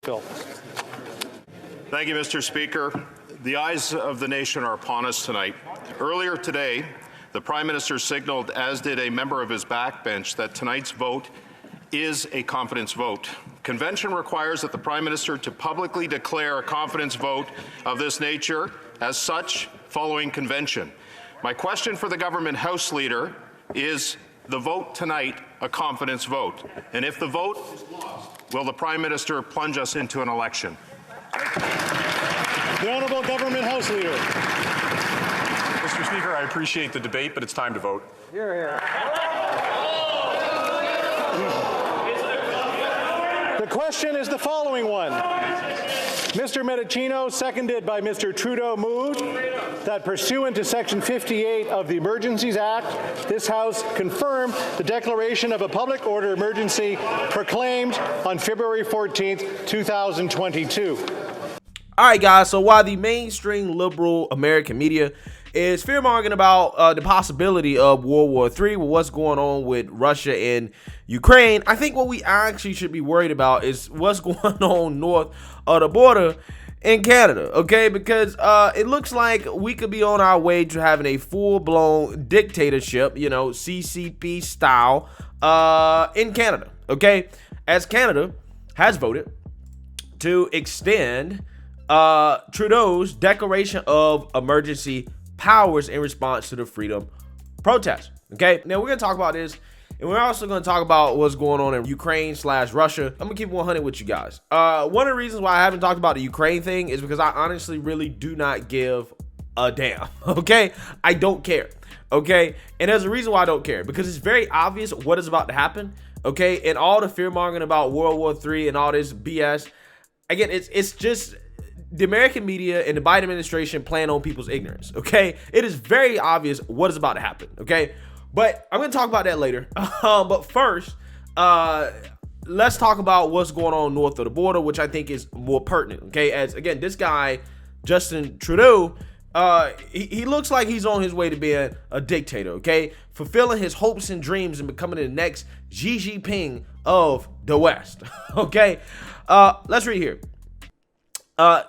Bill. Thank you, Mr. Speaker. The eyes of the nation are upon us tonight. Earlier today, the Prime Minister signaled, as did a member of his backbench, that tonight's vote is a confidence vote. Convention requires that the Prime Minister to publicly declare a confidence vote of this nature as such following convention. My question for the government House Leader is the vote tonight a confidence vote? And if the vote is lost, will the Prime Minister plunge us into an election? The Honourable Government House Leader. Mr. Speaker, I appreciate the debate, but it's time to vote. Here, here. The question is the following one. Mr. Medicino, seconded by Mr. Trudeau, moved that pursuant to Section 58 of the Emergencies Act, this House confirm the declaration of a public order emergency proclaimed on February 14th, 2022. All right, guys, so while the mainstream liberal American media is fearmongering about the possibility of World War III with what's going on with Russia and Ukraine, I think what we actually should be worried about is what's going on north of the border in Canada, okay? Because it looks like we could be on our way to having a full-blown dictatorship, you know, CCP style in Canada, okay? As Canada has voted to extend Trudeau's declaration of emergency powers in response to the freedom protests. Okay, now we're gonna talk about this, and we're also gonna talk about what's going on in Ukraine/Russia. I'm gonna keep 100 with you guys. One of the reasons why I haven't talked about the Ukraine thing is because I honestly really do not give a damn. Okay, I don't care. Okay, and there's a reason why I don't care, because it's very obvious what is about to happen. Okay, and all the fear mongering about World War III and all this BS. Again, it's just the American media and the Biden administration playing on people's ignorance, okay? It is very obvious what is about to happen, okay? But I'm going to talk about that later. But first, let's talk about what's going on north of the border, which I think is more pertinent, okay? As, again, this guy, Justin Trudeau, he looks like he's on his way to being a dictator, okay? Fulfilling his hopes and dreams and becoming the next Xi Jinping of the West, okay? Let's read here.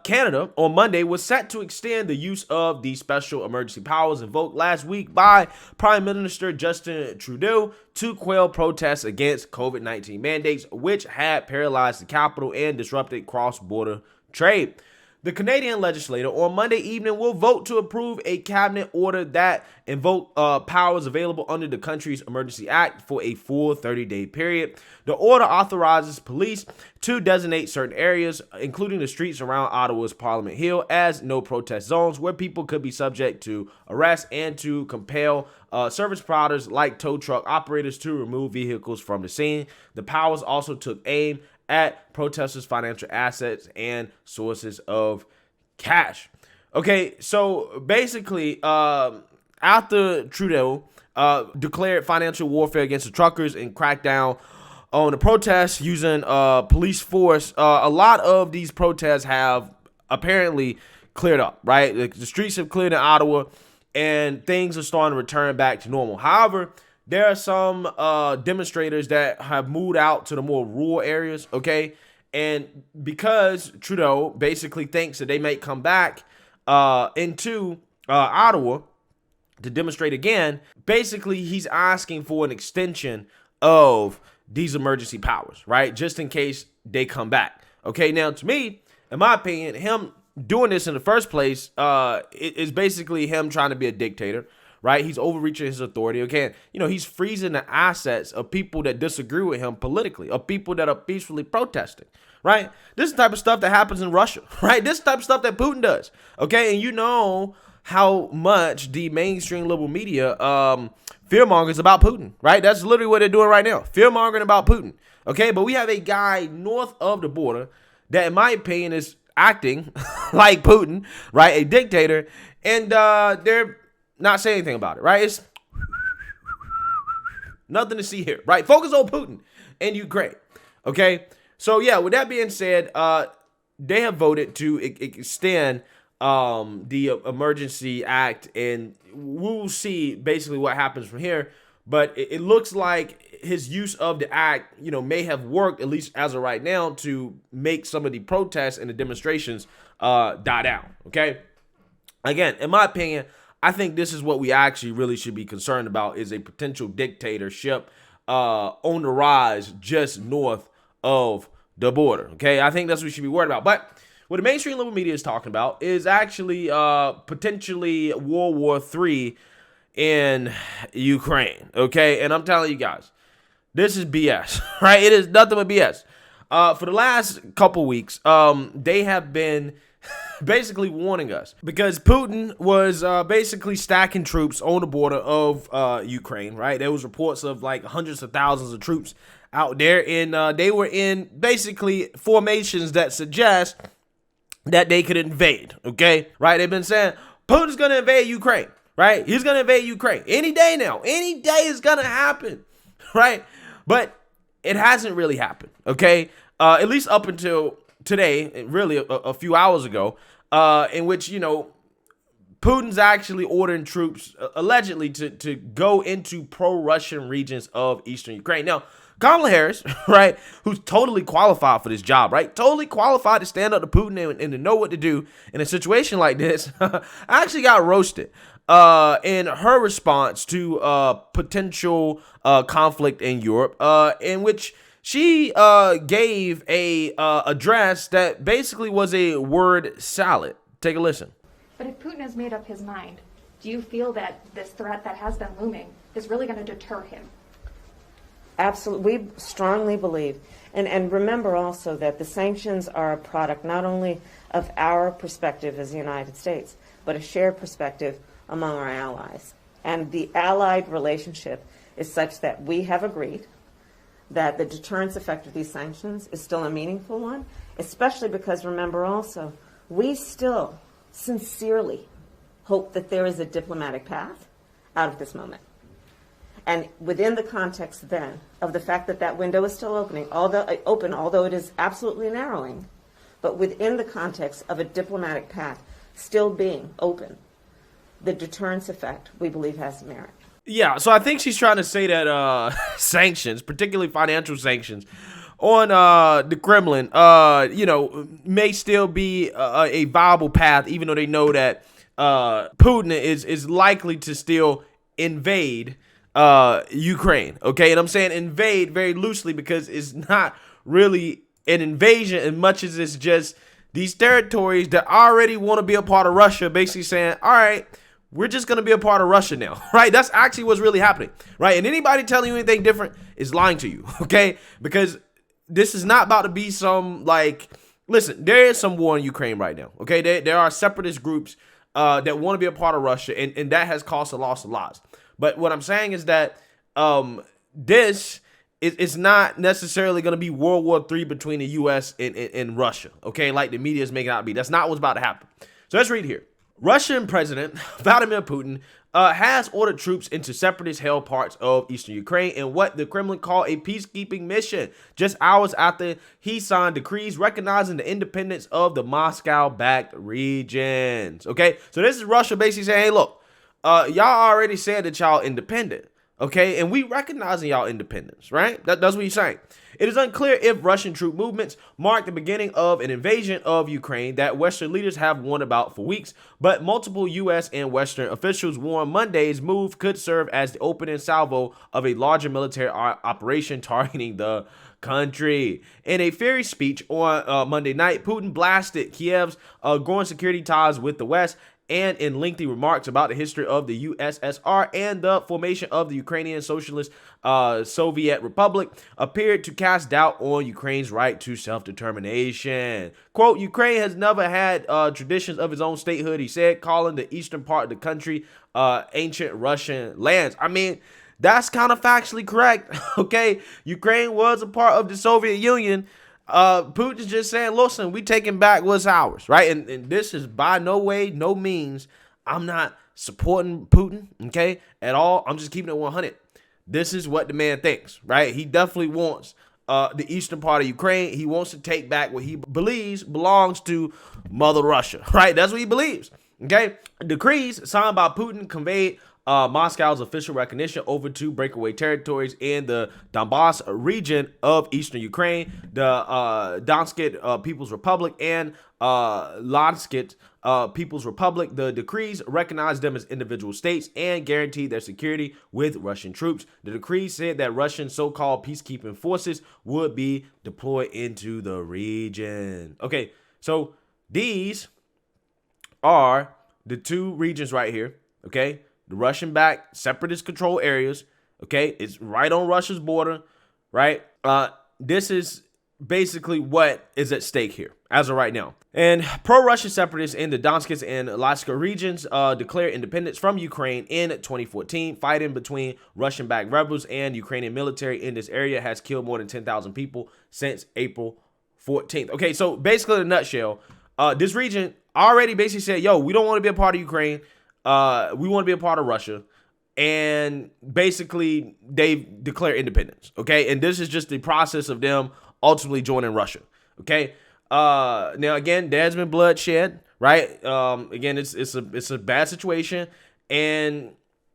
Canada on Monday was set to extend the use of the special emergency powers invoked last week by Prime Minister Justin Trudeau to quell protests against COVID-19 mandates, which had paralyzed the capital and disrupted cross-border trade. The Canadian legislature on Monday evening will vote to approve a cabinet order that invoke powers available under the country's Emergency Act for a full 30-day period. The order authorizes police to designate certain areas, including the streets around Ottawa's Parliament Hill, as no protest zones where people could be subject to arrest, and to compel service providers like tow truck operators to remove vehicles from the scene. The powers also took aim at protesters' financial assets and sources of cash. Okay, so basically, after Trudeau declared financial warfare against the truckers and cracked down on the protests using police force, a lot of these protests have apparently cleared up, right? The streets have cleared in Ottawa, and things are starting to return back to normal. However, there are some demonstrators that have moved out to the more rural areas, okay? And because Trudeau basically thinks that they may come back into Ottawa to demonstrate again, basically he's asking for an extension of these emergency powers, right? Just in case they come back. Okay, now to me, in my opinion, him doing this in the first place is basically him trying to be a dictator. Right, he's overreaching his authority. Again, you know, he's freezing the assets of people that disagree with him politically, of people that are peacefully protesting. Right, this is the type of stuff that happens in Russia. Right, this is the type of stuff that Putin does. Okay, and you know how much the mainstream liberal media fearmongers about Putin. Right, that's literally what they're doing right now, fearmongering about Putin. Okay, but we have a guy north of the border that, in my opinion, is acting like Putin, right, a dictator, and they're not say anything about it, right? It's nothing to see here, right? Focus on Putin and Ukraine, okay? So, yeah, with that being said, they have voted to extend the Emergency Act, and we'll see basically what happens from here. But it looks like his use of the act, may have worked, at least as of right now, to make some of the protests and the demonstrations die down. Okay. Again, in my opinion, I think this is what we actually really should be concerned about, is a potential dictatorship on the rise just north of the border. Okay. I think that's what we should be worried about. But what the mainstream liberal media is talking about is actually potentially World War III in Ukraine. Okay. And I'm telling you guys, this is BS, right? It is nothing but BS. For the last couple weeks, they have been basically warning us because Putin was basically stacking troops on the border of Ukraine, right? There was reports of like hundreds of thousands of troops out there, and they were in basically formations that suggest that they could invade, okay? Right? They've been saying Putin's going to invade Ukraine, right? He's going to invade Ukraine any day now. Any day is going to happen, right? But it hasn't really happened, okay? At least up until today, really a few hours ago, in which, Putin's actually ordering troops allegedly to go into pro-Russian regions of eastern Ukraine. Now, Kamala Harris, right, who's totally qualified for this job, right, totally qualified to stand up to Putin and to know what to do in a situation like this, actually got roasted in her response to potential conflict in Europe, in which she gave a address that basically was a word salad. Take a listen. But if Putin has made up his mind, do you feel that this threat that has been looming is really going to deter him? Absolutely. We strongly believe. And remember also that the sanctions are a product not only of our perspective as the United States, but a shared perspective among our allies. And the allied relationship is such that we have agreed that the deterrence effect of these sanctions is still a meaningful one, especially because, remember also, we still sincerely hope that there is a diplomatic path out of this moment. And within the context then of the fact that that window is still although it is absolutely narrowing, but within the context of a diplomatic path still being open, the deterrence effect, we believe, has merit. Yeah, so I think she's trying to say that sanctions, particularly financial sanctions, on the Kremlin, may still be a viable path, even though they know that Putin is likely to still invade Ukraine. Okay, and I'm saying invade very loosely because it's not really an invasion as much as it's just these territories that already want to be a part of Russia, basically saying, all right, we're just going to be a part of Russia now, right? That's actually what's really happening, right? And anybody telling you anything different is lying to you, okay? Because this is not about to be some, listen, there is some war in Ukraine right now, okay? There are separatist groups that want to be a part of Russia, and that has caused a loss of lives. But what I'm saying is that this is not necessarily going to be World War III between the U.S. and Russia, okay? Like the media is making it out to be. That's not what's about to happen. So let's read here. Russian President Vladimir Putin has ordered troops into separatist-held parts of eastern Ukraine in what the Kremlin call a peacekeeping mission, just hours after he signed decrees recognizing the independence of the Moscow-backed regions. Okay, so this is Russia basically saying, hey, look, y'all already said that y'all independent, okay, and we recognizing y'all independence, right? That's what he's saying. It is unclear if Russian troop movements mark the beginning of an invasion of Ukraine that Western leaders have warned about for weeks, but multiple U.S. and Western officials warned Monday's move could serve as the opening salvo of a larger military operation targeting the country. In a fiery speech on Monday night, Putin blasted Kiev's growing security ties with the West, and in lengthy remarks about the history of the USSR and the formation of the Ukrainian Socialist Soviet Republic, appeared to cast doubt on Ukraine's right to self-determination. Quote, Ukraine has never had traditions of its own statehood, he said, calling the eastern part of the country ancient Russian lands. I mean, that's kind of factually correct, okay? Ukraine was a part of the Soviet Union. Putin's just saying, listen, we taking back what's ours, right? And this is by no way, no means, I'm not supporting Putin, okay, at all. I'm just keeping it 100. This is what the man thinks, right? He definitely wants the eastern part of Ukraine. He wants to take back what he believes belongs to Mother Russia, right? That's what he believes, okay? Decrees signed by Putin conveyed Moscow's official recognition over two breakaway territories in the Donbass region of eastern Ukraine, the Donetsk People's Republic and Luhansk People's Republic. The decrees recognize them as individual states and guarantee their security with Russian troops. The decrees said that Russian so-called peacekeeping forces would be deployed into the region. Okay, so these are the two regions right here, okay? The Russian-backed separatist control areas, okay? It's right on Russia's border, right? This is basically what is at stake here as of right now. And pro-Russian separatists in the Donetsk and Luhansk regions declared independence from Ukraine in 2014. Fighting between Russian-backed rebels and Ukrainian military in this area has killed more than 10,000 people since April 14th. Okay, so basically in a nutshell, this region already basically said, yo, we don't want to be a part of Ukraine. We want to be a part of Russia. And basically, they've declared independence. Okay. And this is just the process of them ultimately joining Russia. Okay. Now, again, there's been bloodshed, right? Again, it's a bad situation. And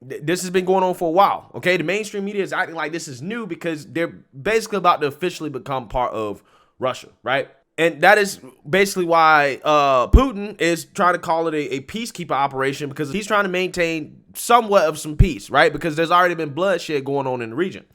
this has been going on for a while. Okay. The mainstream media is acting like this is new because they're basically about to officially become part of Russia, right? And that is basically why Putin is trying to call it a peacekeeper operation, because he's trying to maintain somewhat of some peace, right? Because there's already been bloodshed going on in the region.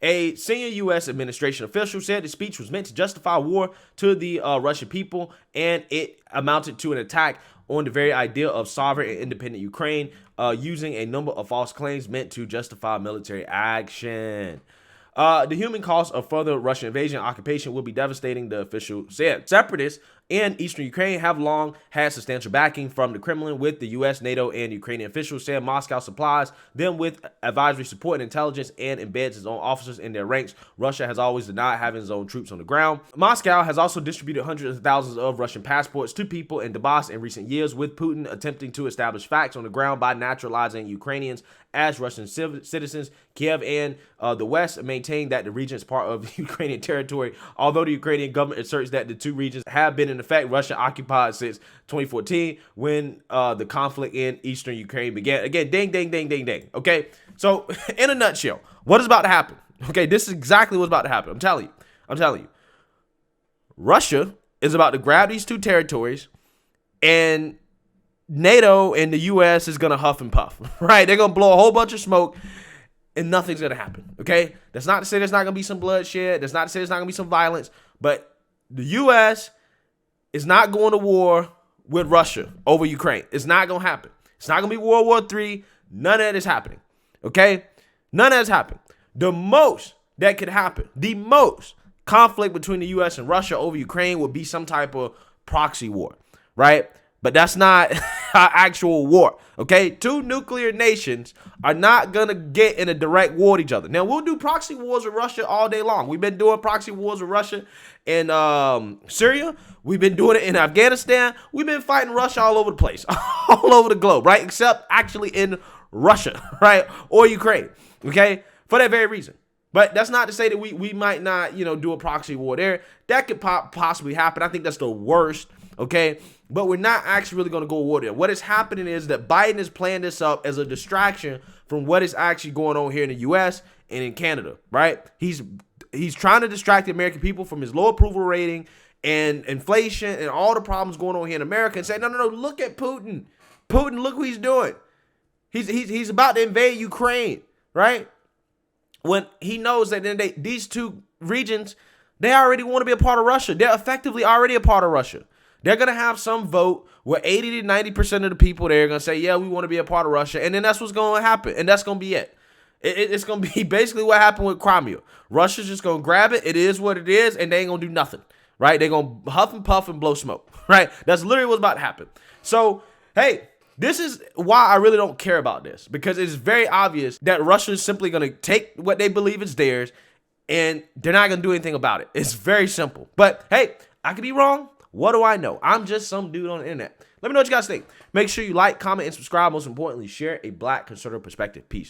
A senior U.S. administration official said the speech was meant to justify war to the Russian people, and it amounted to an attack on the very idea of sovereign and independent Ukraine, using a number of false claims meant to justify military action. The human cost of further Russian invasion and occupation will be devastating, the official said. Separatists in eastern Ukraine have long had substantial backing from the Kremlin, with the U.S., NATO, and Ukrainian officials said Moscow supplies them with advisory support and intelligence and embeds its own officers in their ranks. Russia has always denied having its own troops on the ground. Moscow has also distributed hundreds of thousands of Russian passports to people in Donbass in recent years, with Putin attempting to establish facts on the ground by naturalizing Ukrainians as Russian citizens. Kiev and the West maintain that the region is part of Ukrainian territory, although the Ukrainian government asserts that the two regions have been in effect Russia occupied since 2014, when the conflict in eastern Ukraine began. Again, ding, ding, ding, ding, ding. Okay, so in a nutshell, what is about to happen? Okay, this is exactly what's about to happen. I'm telling you. Russia is about to grab these two territories, and NATO and the U.S. is going to huff and puff, right? They're going to blow a whole bunch of smoke, and nothing's going to happen, okay? That's not to say there's not going to be some bloodshed. That's not to say there's not going to be some violence. But the U.S. is not going to war with Russia over Ukraine. It's not going to happen. It's not going to be World War III. None of that is happening, okay? None of that is happening. The most that could happen, the most conflict between the U.S. and Russia over Ukraine would be some type of proxy war, right? But that's not an actual war, okay? Two nuclear nations are not going to get in a direct war with each other. Now, we'll do proxy wars with Russia all day long. We've been doing proxy wars with Russia in Syria. We've been doing it in Afghanistan. We've been fighting Russia all over the place, all over the globe, right? Except actually in Russia, right? Or Ukraine, okay? For that very reason. But that's not to say that we might not, do a proxy war there. That could possibly happen. I think that's the worst, okay? But we're not actually really going to go to war there. What is happening is that Biden is playing this up as a distraction from what is actually going on here in the U.S. and in Canada, right? He's trying to distract the American people from his low approval rating and inflation and all the problems going on here in America, and say, no, look at Putin. Putin, look what he's doing. He's about to invade Ukraine, right? When he knows that these two regions, they already want to be a part of Russia. They're effectively already a part of Russia. They're going to have some vote where 80 to 90% of the people there are going to say, yeah, we want to be a part of Russia. And then that's what's going to happen. And that's going to be it. It's going to be basically what happened with Crimea. Russia's just going to grab it. It is what it is. And they ain't going to do nothing, right? They're going to huff and puff and blow smoke, right? That's literally what's about to happen. So, hey, this is why I really don't care about this, because it's very obvious that Russia is simply going to take what they believe is theirs, and they're not going to do anything about it. It's very simple. But, hey, I could be wrong. What do I know? I'm just some dude on the internet. Let me know what you guys think. Make sure you like, comment, and subscribe. Most importantly, share a Black conservative perspective. Peace.